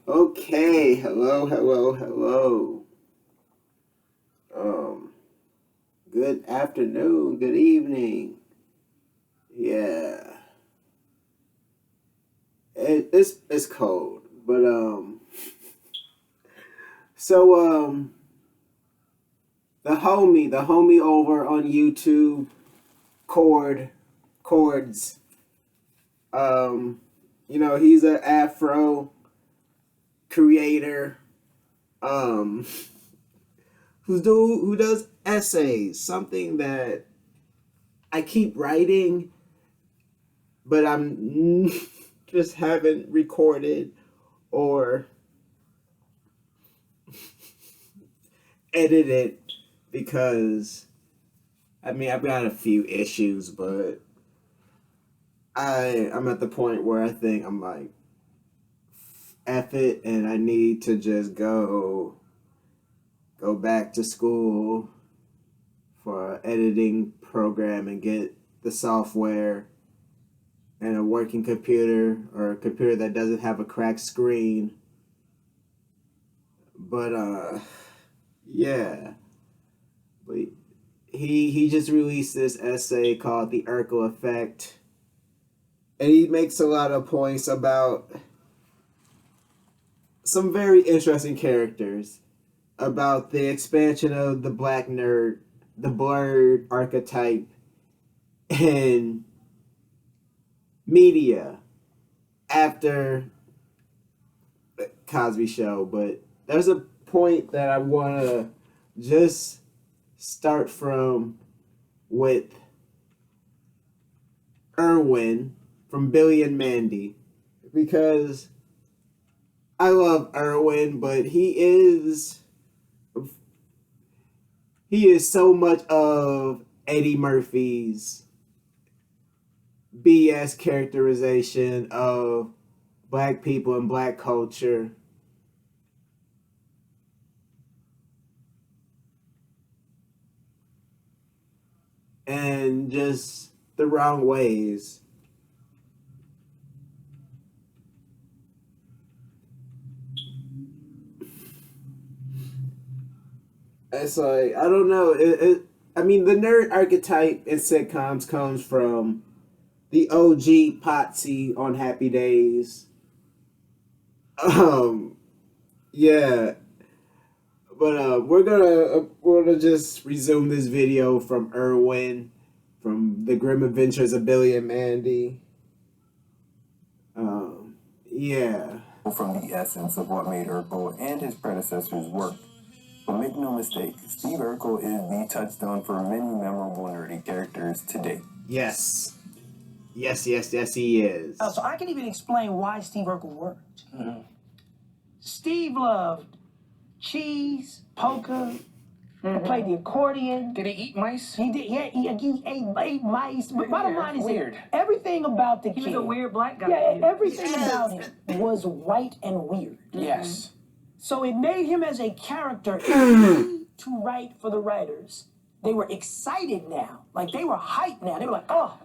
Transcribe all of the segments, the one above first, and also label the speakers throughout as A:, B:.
A: Okay, hello, hello, hello. Good afternoon, good evening. Yeah, it's cold, but so the homie over on YouTube, Chords, he's an Afro creator, um, who does essays, something that I keep writing, but I'm just haven't recorded or edited because I've got a few issues, but I'm at the point where I think I'm like, F it, and I need to just go back to school for an editing program and get the software and a working computer, or a computer that doesn't have a cracked screen. But yeah. But he just released this essay called The Urkel Effect. And he makes a lot of points about some very interesting characters, about the expansion of the black nerd, the blurred archetype, and media after the Cosby Show. But there's a point that I want to just start from with Irwin from Billy and Mandy, because I love Irwin, but he is so much of Eddie Murphy's BS characterization of black people and black culture. And just the wrong ways. It's like, I don't know. The nerd archetype in sitcoms comes from the OG Potsy on Happy Days. Yeah. But we're gonna just resume this video from Irwin, from The Grim Adventures of Billy and Mandy. Yeah.
B: From the essence of what made Urkel and his predecessors work. But make no mistake, Steve Urkel is the touchstone for many memorable nerdy characters today.
A: Yes, he is.
C: So I can even explain why Steve Urkel worked. Mm-hmm. Steve loved cheese, poker, played the accordion.
D: Did he eat mice?
C: He did. Yeah, he ate mice. But bottom line is
D: weird.
C: Everything about the kid.
D: He was a weird black guy.
C: Yeah, everything about him was white and weird.
D: Yes.
C: So it made him as a character easy to write for the writers. They were excited now. Like, they were hyped now. They were like, oh,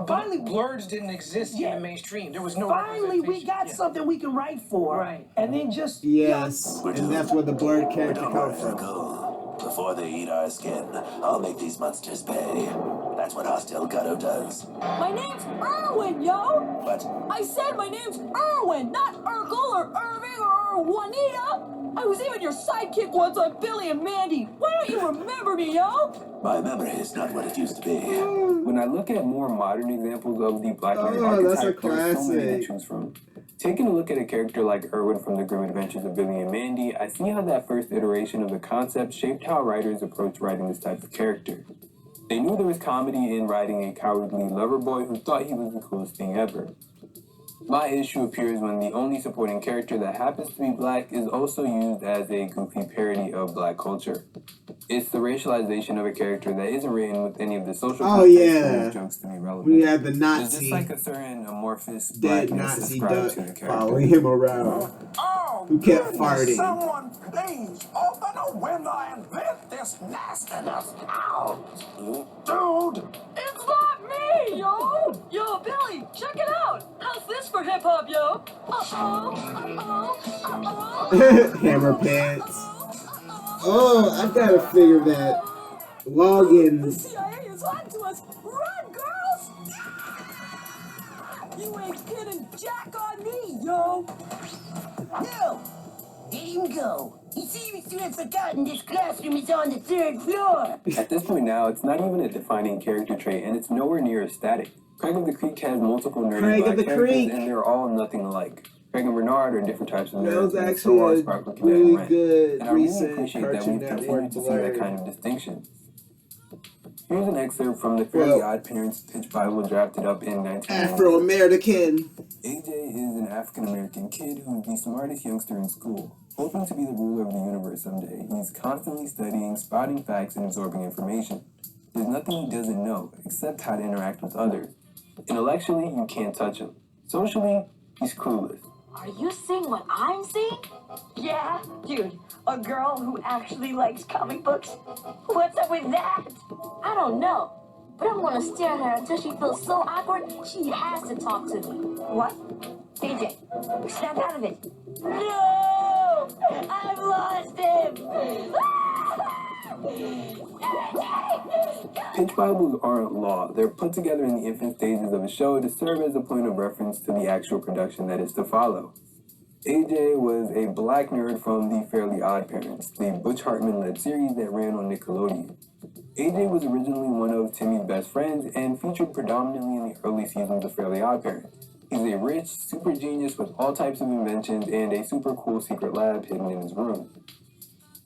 C: finally.
D: Blurs didn't exist in the mainstream. There was no
C: Finally, we got something we can write for.
D: Right.
C: And then just...
A: Yes, and that's where the blurred character comes from.
E: Before they eat our skin, I'll make these monsters pay. That's what Hostile Gutto does.
F: My name's Irwin, yo!
E: What?
F: I said my name's Irwin, not Urkel or Irving or Juanita! I was even your sidekick once on Billy and Mandy. Why don't you remember me, yo?
E: My memory is not what it used to be.
B: When I look at more modern examples of the black nerd archetype, there's so many to choose from. Taking a look at a character like Irwin from The Grim Adventures of Billy and Mandy, I see how that first iteration of the concept shaped how writers approach writing this type of character. They knew there was comedy in writing a cowardly lover boy who thought he was the coolest thing ever. My issue appears when the only supporting character that happens to be black is also used as a goofy parody of black culture. It's the racialization of a character that isn't written with any of the social context jokes to be relevant.
A: We had the Nazi.
B: There's just like a certain amorphous
A: dead
B: blackness
A: Nazi
B: ascribed
A: duck
B: to the character.
A: following him around. Who kept farting.
E: Someone please open a window and let this nastiness out. Dude!
F: It's not me, yo! Yo, Billy, check it out! How's this for hip-hop, yo? Uh-oh, uh-oh,
A: Hammer pants. Oh, I gotta figure that
F: The
A: login.
F: CIA is on to us. Run, girls! You ain't getting jack on me, yo.
C: No! Let him go. He seems to have forgotten this classroom is on the 3rd floor.
B: At this point now, it's not even a defining character trait, and it's nowhere near as static. Craig of the Creek has multiple nerdy
A: Craig
B: black
A: of the
B: characters,
A: Creek.
B: and they're all nothing alike. Craig and Bernard are different types of
A: That
B: nerds,
A: was
B: and so
A: actually
B: are
A: a
B: Sparkle Cadet
A: really
B: and Ren.
A: good
B: And I really
A: recent
B: appreciate that
A: Cartoon
B: we've continued
A: Network
B: to see that
A: blurb.
B: kind of distinction. Here's an excerpt from the Fairly Odd Parents pitch Bible drafted up in 1990.
A: Afro-American.
B: AJ is an African-American kid who's the smartest youngster in school. Hoping to be the ruler of the universe someday, he's constantly studying, spotting facts, and absorbing information. There's nothing he doesn't know, except how to interact with others. Intellectually, you can't touch him. Socially, he's clueless.
F: Are you seeing what I'm seeing?
G: Yeah, dude, a girl who actually likes comic books. What's up with that?
F: I don't know, but I'm gonna stare at her until she feels so awkward she has to talk to me.
G: What? DJ, snap out of it.
F: No! I've lost him!
B: Pitch Bibles aren't law. They're put together in the infant stages of a show to serve as a point of reference to the actual production that is to follow. AJ was a black nerd from the Fairly Odd Parents, the Butch Hartman-led series that ran on Nickelodeon. AJ was originally one of Timmy's best friends and featured predominantly in the early seasons of Fairly Odd Parents. He's a rich, super genius with all types of inventions and a super cool secret lab hidden in his room.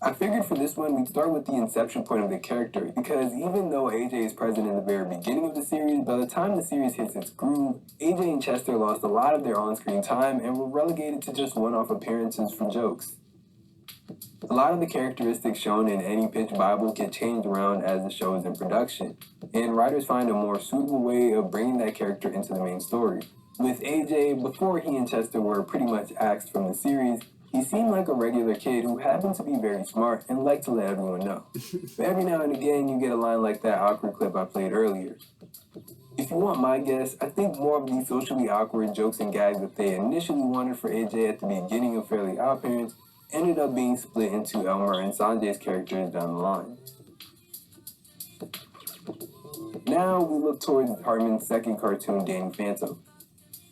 B: I figured for this one we'd start with the inception point of the character, because even though AJ is present in the very beginning of the series, by the time the series hits its groove, AJ and Chester lost a lot of their on-screen time and were relegated to just one-off appearances for jokes. A lot of the characteristics shown in any pitch Bible get changed around as the show is in production, and writers find a more suitable way of bringing that character into the main story. With AJ, before he and Chester were pretty much axed from the series, he seemed like a regular kid who happened to be very smart and liked to let everyone know. But every now and again, you get a line like that awkward clip I played earlier. If you want my guess, I think more of these socially awkward jokes and gags that they initially wanted for AJ at the beginning of Fairly Odd Parents ended up being split into Elmer and Sanjay's characters down the line. Now we look towards Hartman's second cartoon, Danny Phantom.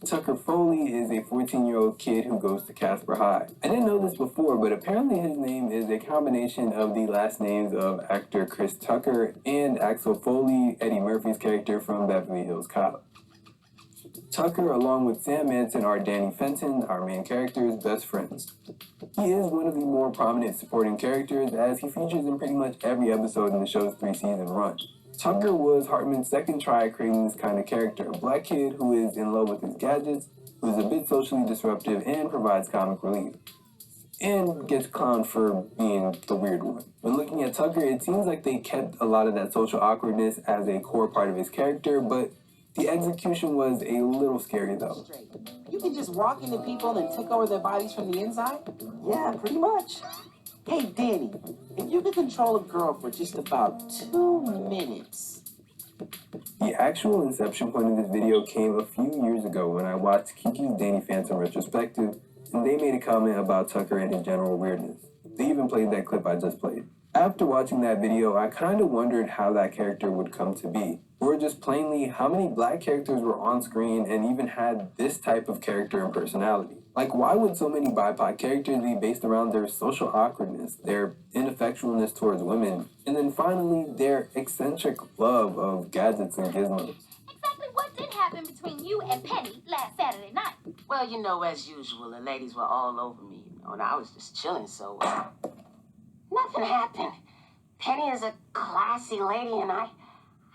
B: Tucker Foley is a 14-year-old kid who goes to Casper High. I didn't know this before, but apparently his name is a combination of the last names of actor Chris Tucker and Axel Foley, Eddie Murphy's character from Beverly Hills Cop. Tucker, along with Sam Manson, are Danny Fenton, our main character's best friends. He is one of the more prominent supporting characters, as he features in pretty much every episode in the show's 3-season run. Tucker was Hartman's second try at creating this kind of character, a black kid who is in love with his gadgets, who is a bit socially disruptive and provides comic relief, and gets clowned for being the weird one. When looking at Tucker, it seems like they kept a lot of that social awkwardness as a core part of his character, but the execution was a little scary though.
H: You can just walk into people and take over their bodies from the inside?
C: Yeah, pretty much.
H: Hey, Danny, if you could control a girl for just about 2 minutes.
B: The actual inception point of this video came a few years ago when I watched Kiki's Danny Phantom retrospective, and they made a comment about Tucker and his general weirdness. They even played that clip I just played. After watching that video, I kind of wondered how that character would come to be, or just plainly how many black characters were on screen and even had this type of character and personality. Like, why would so many BIPOC characters be based around their social awkwardness, their ineffectualness towards women, and then finally their eccentric love of gadgets and gizmos?
I: Exactly what did happen between you and Penny last Saturday night?
J: Well, you know, as usual, the ladies were all over me, and I was just chilling, so nothing happened. Penny is a classy lady, and I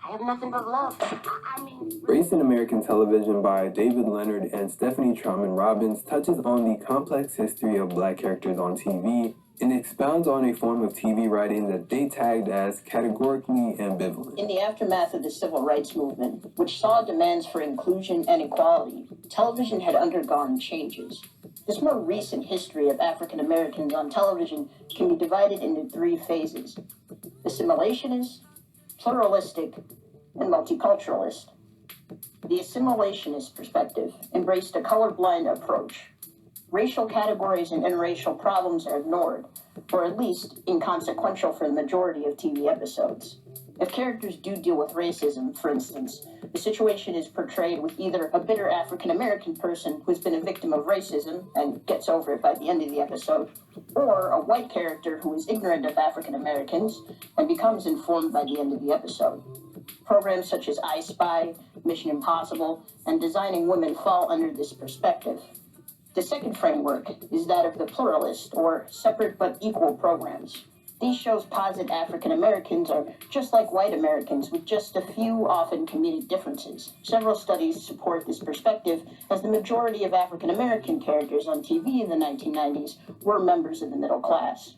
J: have nothing but love. I mean...
B: Race in American Television by David Leonard and Stephanie Trauman Robbins touches on the complex history of black characters on TV and expounds on a form of TV writing that they tagged as categorically ambivalent.
K: In the aftermath of the civil rights movement, which saw demands for inclusion and equality, television had undergone changes. This more recent history of African Americans on television can be divided into 3 phases: assimilationist, pluralistic, and multiculturalist. The assimilationist perspective embraced a colorblind approach. racial categories and interracial problems are ignored, or at least inconsequential for the majority of TV episodes. If characters do deal with racism, for instance, the situation is portrayed with either a bitter African-American person who's been a victim of racism and gets over it by the end of the episode, or a white character who is ignorant of African-Americans and becomes informed by the end of the episode. Programs such as I Spy, Mission Impossible, and Designing Women fall under this perspective. The second framework is that of the pluralist, or separate but equal programs. These shows posit African Americans are just like white Americans with just a few often comedic differences. Several studies support this perspective, as the majority of African American characters on TV in the 1990s were members of the middle class.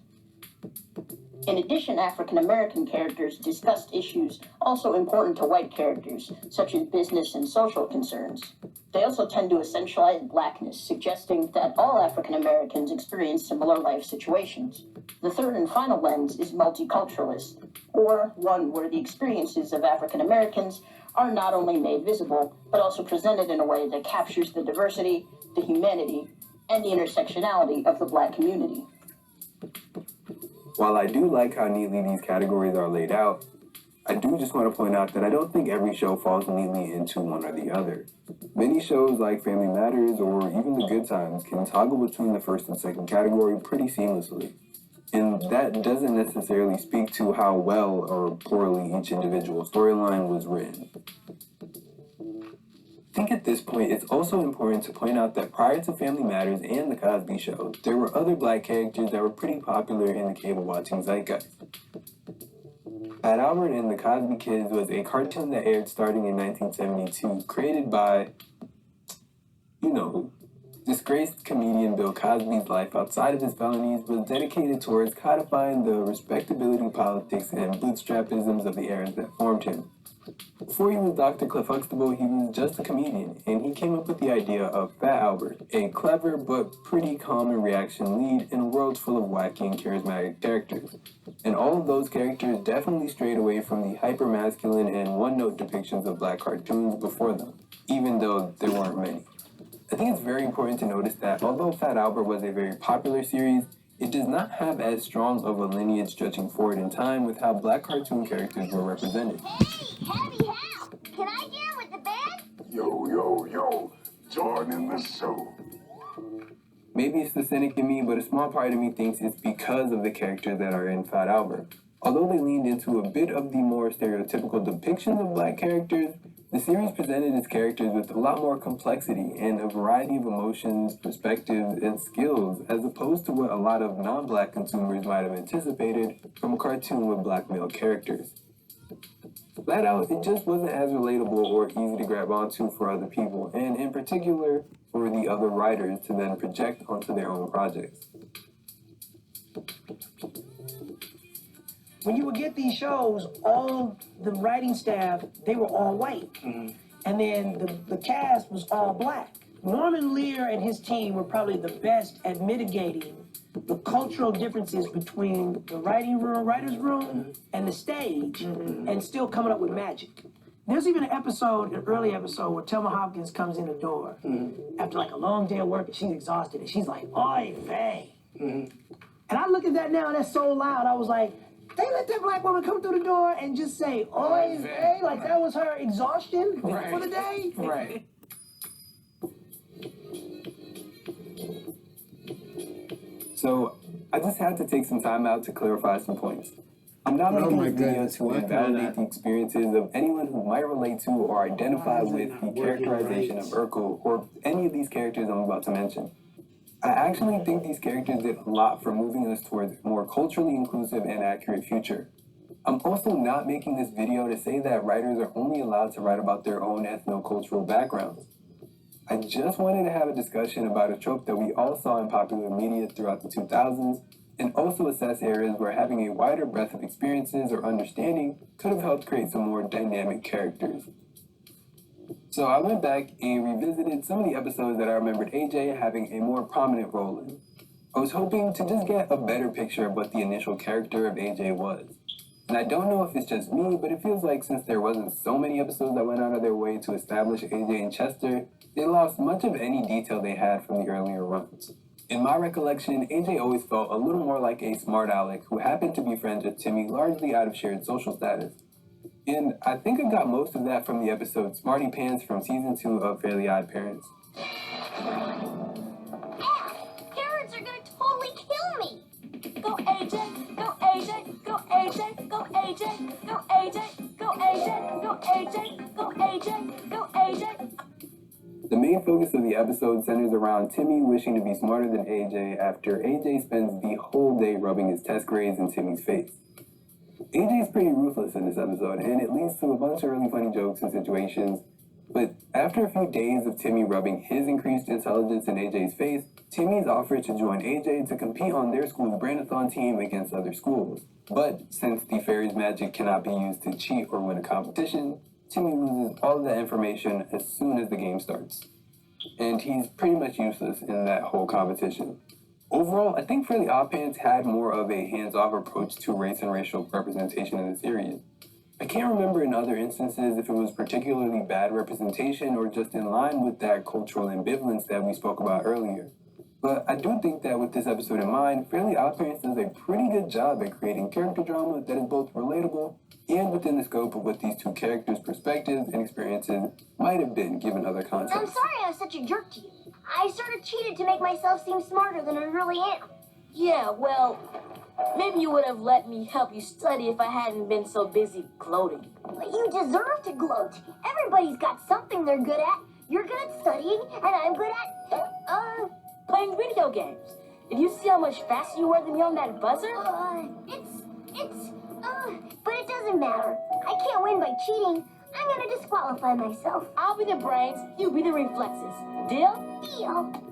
K: In addition, African American characters discussed issues also important to white characters, such as business and social concerns. They also tend to essentialize blackness, suggesting that all African Americans experience similar life situations. The third and final lens is multiculturalist, or one where the experiences of African Americans are not only made visible, but also presented in a way that captures the diversity, the humanity, and the intersectionality of the Black community.
B: While I do like how neatly these categories are laid out, I do just want to point out that I don't think every show falls neatly into one or the other. Many shows like Family Matters or even The Good Times can toggle between the first and second category pretty seamlessly. And that doesn't necessarily speak to how well or poorly each individual storyline was written. I think at this point, it's also important to point out that prior to Family Matters and The Cosby Show, there were other Black characters that were pretty popular in the cable-watching zeitgeist. Fat Albert and the Cosby Kids was a cartoon that aired starting in 1972, created by, disgraced comedian Bill Cosby's life outside of his felonies was dedicated towards codifying the respectability politics and bootstrapisms of the eras that formed him. Before he was Dr. Cliff Huxtable, he was just a comedian, and he came up with the idea of Fat Albert, a clever but pretty common reaction lead in a world full of wacky and charismatic characters. And all of those characters definitely strayed away from the hyper-masculine and one-note depictions of Black cartoons before them, even though there weren't many. I think it's very important to notice that although Fat Albert was a very popular series, it does not have as strong of a lineage stretching forward in time with how Black cartoon characters were represented.
I: Hey, Heavy Hal! Can I get in with the band?
E: Yo, join in the show.
B: Maybe it's the cynic in me, but a small part of me thinks it's because of the characters that are in Fat Albert. Although they leaned into a bit of the more stereotypical depictions of Black characters, the series presented its characters with a lot more complexity and a variety of emotions, perspectives, and skills, as opposed to what a lot of non-Black consumers might have anticipated from a cartoon with Black male characters. Flat out, it just wasn't as relatable or easy to grab onto for other people, and in particular, for the other writers to then project onto their own projects.
C: When you would get these shows, all the writing staff, they were all white. Mm-hmm. And then the cast was all Black. Norman Lear and his team were probably the best at mitigating the cultural differences between the writer's room, and the stage, and still coming up with magic. There's even an early episode, where Thelma Hopkins comes in the door after like a long day of work, and she's exhausted, and she's like, "Oy vey." And I look at that now, and that's so loud. I was like, they let that Black woman come through the door and just say, "Oy vey," like that was her exhaustion for the day.
D: Right.
B: So, I just had to take some time out to clarify some points. I'm not making this video to invalidate the experiences of anyone who might relate to or identify with the characterization of Urkel or any of these characters I'm about to mention. I actually think these characters did a lot for moving us towards a more culturally inclusive and accurate future. I'm also not making this video to say that writers are only allowed to write about their own ethno-cultural backgrounds. I just wanted to have a discussion about a trope that we all saw in popular media throughout the 2000s, and also assess areas where having a wider breadth of experiences or understanding could have helped create some more dynamic characters. So I went back and revisited some of the episodes that I remembered AJ having a more prominent role in. I was hoping to just get a better picture of what the initial character of AJ was. And I don't know if it's just me, but it feels like since there wasn't so many episodes that went out of their way to establish AJ and Chester, They lost much of any detail they had from the earlier runs. In my recollection, AJ always felt a little more like a smart aleck who happened to be friends with Timmy largely out of shared social status. And I think I got most of that from the episode Smarty Pants from season 2 of Fairly Odd Parents.
I: Parents are gonna totally kill me!
F: Go AJ, go AJ, go AJ, go AJ, go AJ, go AJ, go AJ, go AJ, go AJ.
B: The main focus of the episode centers around Timmy wishing to be smarter than AJ after AJ spends the whole day rubbing his test grades in Timmy's face. AJ's pretty ruthless in this episode, and it leads to a bunch of really funny jokes and situations. But after a few days of Timmy rubbing his increased intelligence in AJ's face, Timmy's offered to join AJ to compete on their school's Brandathon team against other schools. But since the fairy's magic cannot be used to cheat or win a competition, Timmy loses all of that information as soon as the game starts. And he's pretty much useless in that whole competition. Overall, I think Fairly Odd Parents had more of a hands-off approach to race and racial representation in the series. I can't remember in other instances if it was particularly bad representation or just in line with that cultural ambivalence that we spoke about earlier. But I do think that with this episode in mind, Fairly Odd Parents does a pretty good job at creating character drama that is both relatable and within the scope of what these two characters' perspectives and experiences might have been given other contexts.
I: I'm sorry I was such a jerk to you. I sort of cheated to make myself seem smarter than I really am.
F: Yeah, well, maybe you would have let me help you study if I hadn't been so busy gloating.
I: But you deserve to gloat. Everybody's got something they're good at. You're good at studying, and I'm good at,
F: playing video games. Did you see how much faster you were than me on that buzzer?
I: But it doesn't matter. I can't win by cheating. I'm gonna disqualify myself.
F: I'll be the brains, you be the reflexes. Deal?
I: Deal.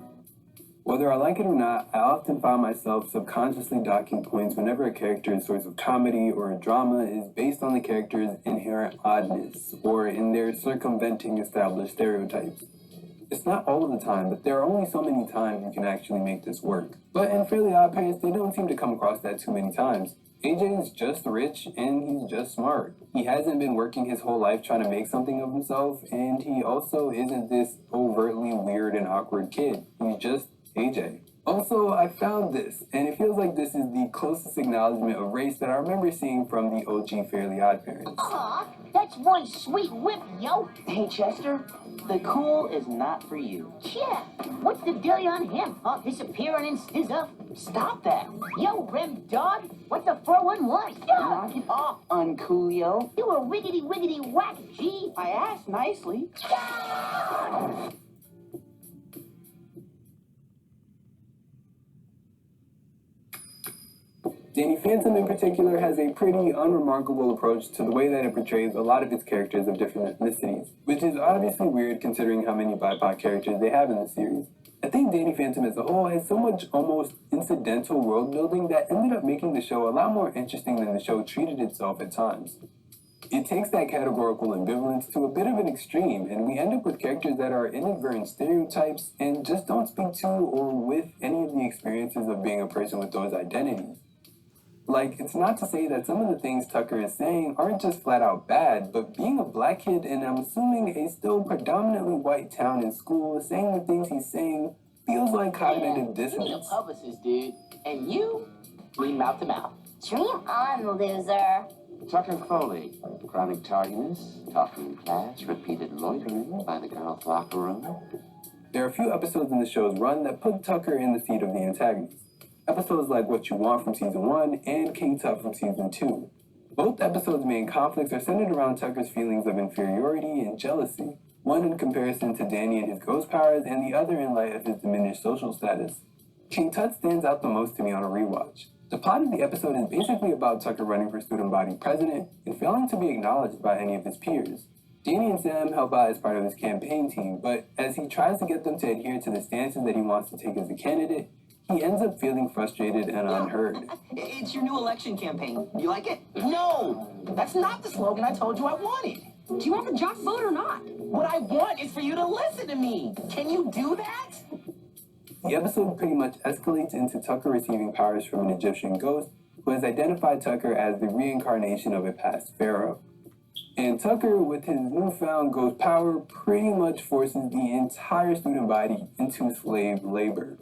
B: Whether I like it or not, I often find myself subconsciously docking points whenever a character's source of comedy or a drama is based on the character's inherent oddness, or in their circumventing established stereotypes. It's not all of the time, but there are only so many times you can actually make this work. But in Fairly Odd Parents, they don't seem to come across that too many times. AJ is just rich and he's just smart. He hasn't been working his whole life trying to make something of himself, and he also isn't this overtly weird and awkward kid. He's just AJ. Also, I found this, and it feels like this is the closest acknowledgement of race that I remember seeing from the OG Fairly Odd Parents.
H: Aw, that's one sweet whip, yo. Hey, Chester, the cool is not for you. Yeah, what's the deal on him? Disappearing and stuff? Stop that. Yo, Rem Dog, what's the 411? Knock it off, uncoolio. You a wiggity whack, G. I asked nicely.
B: Danny Phantom in particular has a pretty unremarkable approach to the way that it portrays a lot of its characters of different ethnicities, which is obviously weird considering how many BIPOC characters they have in the series. I think Danny Phantom as a whole has so much almost incidental world building that ended up making the show a lot more interesting than the show treated itself at times. It takes that categorical ambivalence to a bit of an extreme, and we end up with characters that are inadvertent stereotypes and just don't speak to or with any of the experiences of being a person with those identities. Like, it's not to say that some of the things Tucker is saying aren't just flat out bad, but being a black kid in, I'm assuming, a still predominantly white town and school, saying the things he's saying feels like cognitive dissonance.
H: You're a publicist, dude. And you read mouth to mouth.
I: Dream on, loser.
L: Tucker Foley, chronic tardiness, talking in class, repeated loitering by the girls' locker room.
B: There are a few episodes in the show's run that put Tucker in the seat of the antagonist. Episodes like What You Want from Season 1 and King Tut from Season 2. Both episodes' main conflicts are centered around Tucker's feelings of inferiority and jealousy, one in comparison to Danny and his ghost powers, and the other in light of his diminished social status. King Tut stands out the most to me on a rewatch. The plot of the episode is basically about Tucker running for student body president and failing to be acknowledged by any of his peers. Danny and Sam help out as part of his campaign team, but as he tries to get them to adhere to the stances that he wants to take as a candidate, he ends up feeling frustrated and unheard.
H: It's your new election campaign. You like it? No, that's not the slogan I told you I wanted.
F: Do you want the jock vote or not?
H: What I want is for you to listen to me. Can you do that?
B: The episode pretty much escalates into Tucker receiving powers from an Egyptian ghost who has identified Tucker as the reincarnation of a past pharaoh. And Tucker, with his newfound ghost power, pretty much forces the entire student body into slave labor.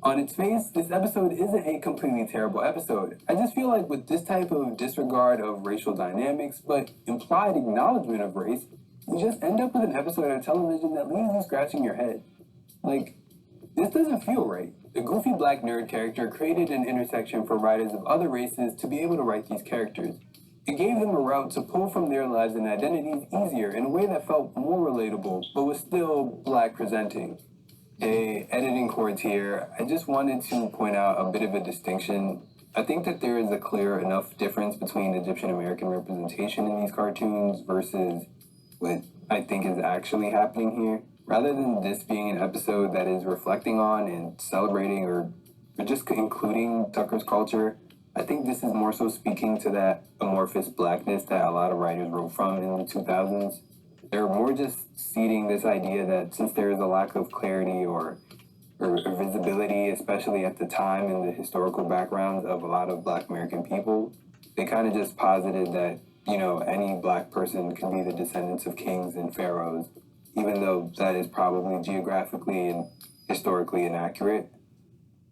B: On its face, this episode isn't a completely terrible episode. I just feel like with this type of disregard of racial dynamics, but implied acknowledgement of race, you just end up with an episode of television that leaves you scratching your head. Like, this doesn't feel right. The goofy black nerd character created an intersection for writers of other races to be able to write these characters. It gave them a route to pull from their lives and identities easier in a way that felt more relatable, but was still black presenting. Hey, editing chords here. I just wanted to point out a bit of a distinction. I think that there is a clear enough difference between Egyptian American representation in these cartoons versus what I think is actually happening here. Rather than this being an episode that is reflecting on and celebrating or just including Tucker's culture, I think this is more so speaking to that amorphous blackness that a lot of writers wrote from in the 2000s. They're more just seeding this idea that since there is a lack of clarity or visibility, especially at the time in the historical backgrounds of a lot of black American people, they kind of just posited that, you know, any black person can be the descendants of kings and pharaohs, even though that is probably geographically and historically inaccurate.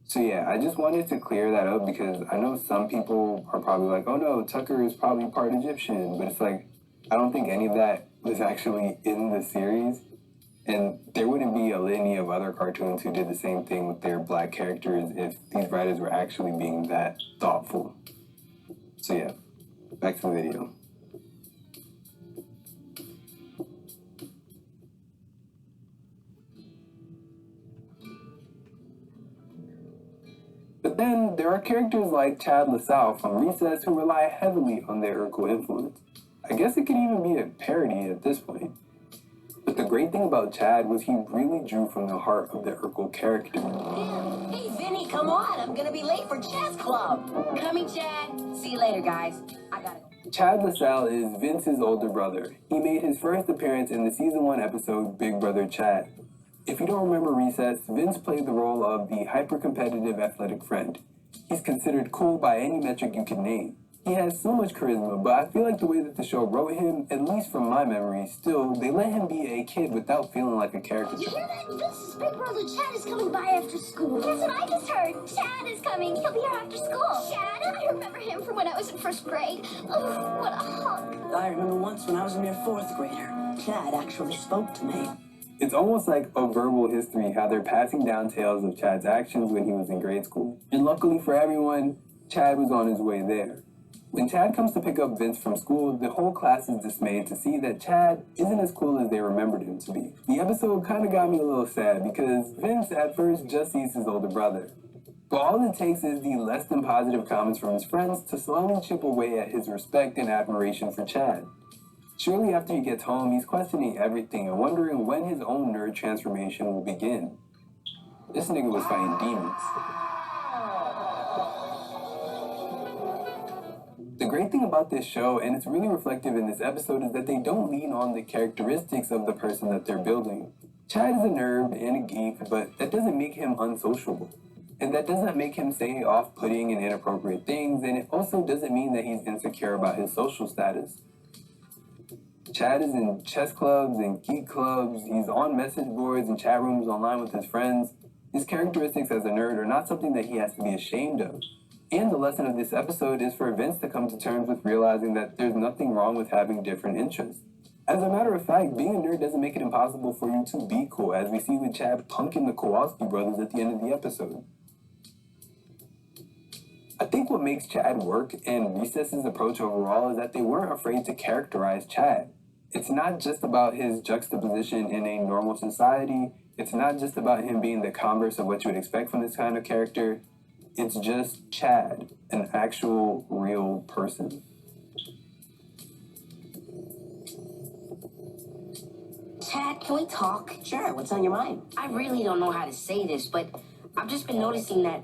B: So yeah, I just wanted to clear that up because I know some people are probably like, oh no, Tucker is probably part Egyptian, but it's like, I don't think any of that was actually in the series. And there wouldn't be a litany of other cartoons who did the same thing with their black characters if these writers were actually being that thoughtful. So yeah, back to the video. But then there are characters like Chad LaSalle from Recess who rely heavily on their Urkel influence. I guess it could even be a parody at this point. But the great thing about Chad was he really drew from the heart of the Urkel character.
J: Hey, Vinny, come on. I'm gonna be late for chess club. Coming, Chad. See you later, guys. I gotta go.
B: Chad LaSalle is Vince's older brother. He made his first appearance in the season 1 episode Big Brother Chad. If you don't remember Recess, Vince played the role of the hyper-competitive athletic friend. He's considered cool by any metric you can name. He has so much charisma, but I feel like the way that the show wrote him, at least from my memory, still, they let him be a kid without feeling like a caricature.
I: You hear that? Vince's big brother Chad is coming by after school. Guess what I just heard? Chad is coming. He'll be here after school. Chad? I remember him from when I was in 1st grade. Oh, what a hunk.
M: I remember once when I was a mere 4th grader. Chad actually spoke to me.
B: It's almost like a verbal history how they're passing down tales of Chad's actions when he was in grade school. And luckily for everyone, Chad was on his way there. When Chad comes to pick up Vince from school, the whole class is dismayed to see that Chad isn't as cool as they remembered him to be. The episode kind of got me a little sad because Vince at first just sees his older brother. But all it takes is the less than positive comments from his friends to slowly chip away at his respect and admiration for Chad. Surely after he gets home, he's questioning everything and wondering when his own nerd transformation will begin. This nigga was fighting demons. The great thing about this show, and it's really reflective in this episode, is that they don't lean on the characteristics of the person that they're building. Chad is a nerd and a geek, but that doesn't make him unsociable. And that doesn't make him say off-putting and inappropriate things, and it also doesn't mean that he's insecure about his social status. Chad is in chess clubs and geek clubs, he's on message boards and chat rooms online with his friends. His characteristics as a nerd are not something that he has to be ashamed of. And the lesson of this episode is for Vince to come to terms with realizing that there's nothing wrong with having different interests. As a matter of fact, being a nerd doesn't make it impossible for you to be cool, as we see with Chad punking the Kowalski brothers at the end of the episode. I think what makes Chad work and Recess's approach overall is that they weren't afraid to characterize Chad. It's not just about his juxtaposition in a normal society. It's not just about him being the converse of what you would expect from this kind of character. It's just Chad, an actual, real person.
J: Chad, can we talk?
H: Sure, what's on your mind?
J: I really don't know how to say this, but I've just been noticing that,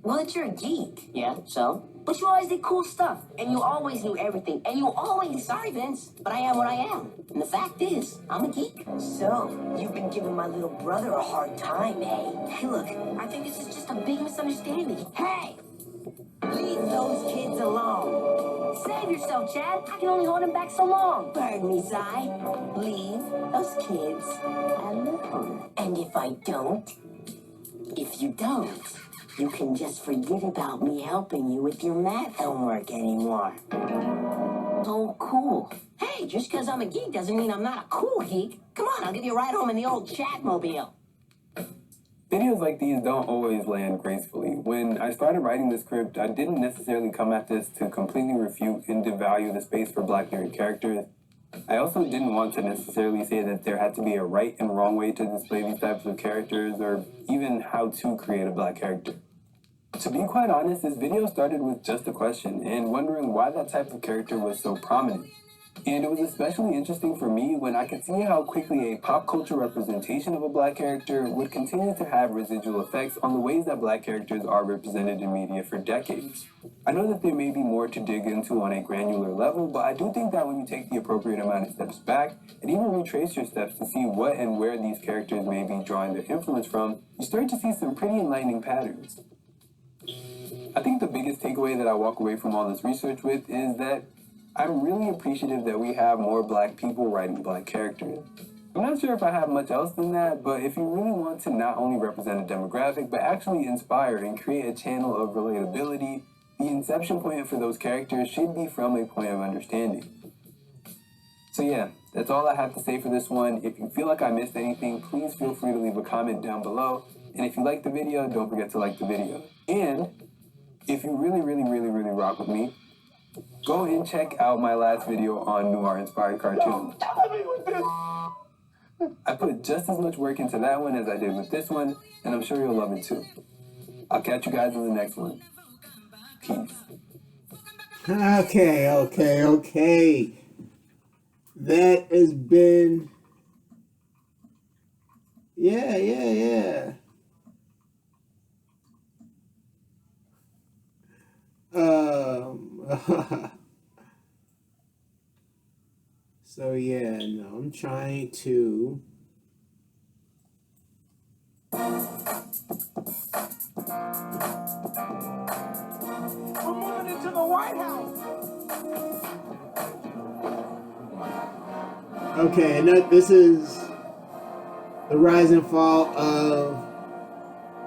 J: well, that you're a geek.
H: Yeah, so?
J: But you always did cool stuff, and you always knew everything, and you always, sorry, Vince, but I am what I am. And the fact is, I'm a geek.
M: So, you've been giving my little brother a hard time, eh?
J: Hey, look, I think this is just a big misunderstanding. Hey!
M: Leave those kids alone.
G: Save yourself, Chad. I can only hold him back so long.
M: Pardon me, Si. Leave those kids alone. And if you don't, you can just forget about me helping you with your math homework anymore. Oh, cool. Hey, just because I'm a geek doesn't mean I'm not a cool geek. Come on, I'll give you a ride home in the old Chatmobile.
B: Videos like these don't always land gracefully. When I started writing this script, I didn't necessarily come at this to completely refute and devalue the space for Black narrated characters. I also didn't want to necessarily say that there had to be a right and wrong way to display these types of characters, or even how to create a Black character. To be quite honest, this video started with just a question and wondering why that type of character was so prominent. And it was especially interesting for me when I could see how quickly a pop culture representation of a Black character would continue to have residual effects on the ways that Black characters are represented in media for decades. I know that there may be more to dig into on a granular level, but I do think that when you take the appropriate amount of steps back and even retrace your steps to see what and where these characters may be drawing their influence from, you start to see some pretty enlightening patterns. I think the biggest takeaway that I walk away from all this research with is that I'm really appreciative that we have more Black people writing Black characters. I'm not sure if I have much else than that, but if you really want to not only represent a demographic, but actually inspire and create a channel of relatability, the inception point for those characters should be from a point of understanding. So yeah, that's all I have to say for this one. If you feel like I missed anything, please feel free to leave a comment down below. And if you like the video, don't forget to like the video. And if you really rock with me, go and check out my last video on noir-inspired cartoons. I put just as much work into that one as I did with this one, and I'm sure you'll love it too. I'll catch you guys in the next one. Peace.
A: Okay. That has been... Yeah. So yeah, no, I'm trying to
E: We're moving into the White House.
A: okay, and this is the rise and fall of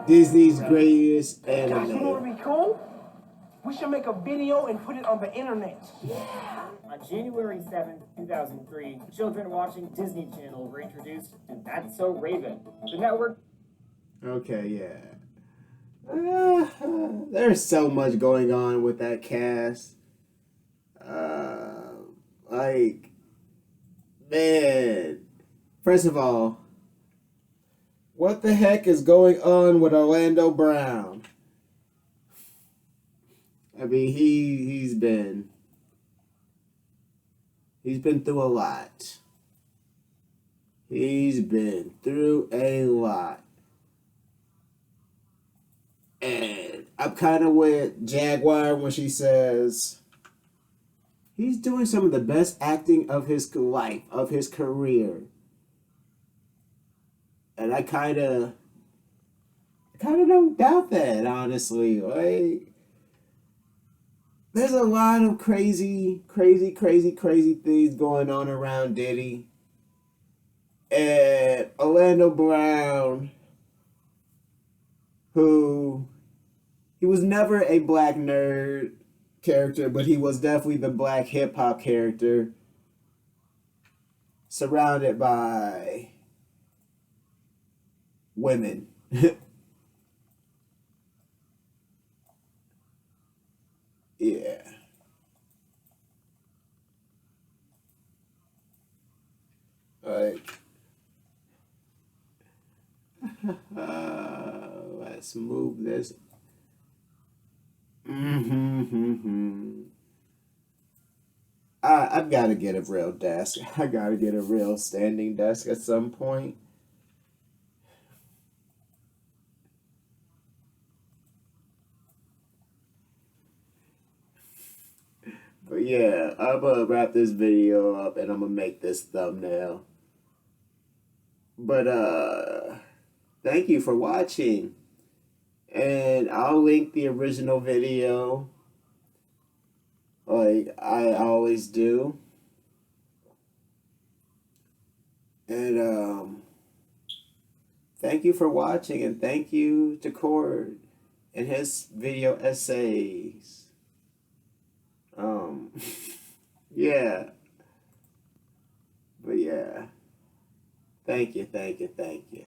A: Disney's greatest
C: Guys, you know what
A: anime.
C: would be cool? We should make a video and put it on the internet.
N: On January 7th, 2003, children watching Disney Channel were introduced to That's So Raven, the network.
A: Okay, yeah. There's so much going on with that cast. Like, man. First of all, what the heck is going on with Orlando Brown? I mean, he's been through a lot. He's been through a lot. And I'm kind of with Jaguar when she says he's doing some of the best acting of his life, of his career. And I kind of don't doubt that, honestly. Like, there's a lot of crazy things going on around Diddy. And Orlando Brown, who, he was never a Black nerd character, but he was definitely the Black hip-hop character, surrounded by women. Yeah. Like, let's move this. I've got to get a real desk. I got to get a real standing desk at some point. But yeah, I'm gonna wrap this video up and I'm gonna make this thumbnail. But thank you for watching. And I'll link the original video, like I always do. And thank you for watching, and thank you to Cord and his video essays. Yeah. But yeah. Thank you.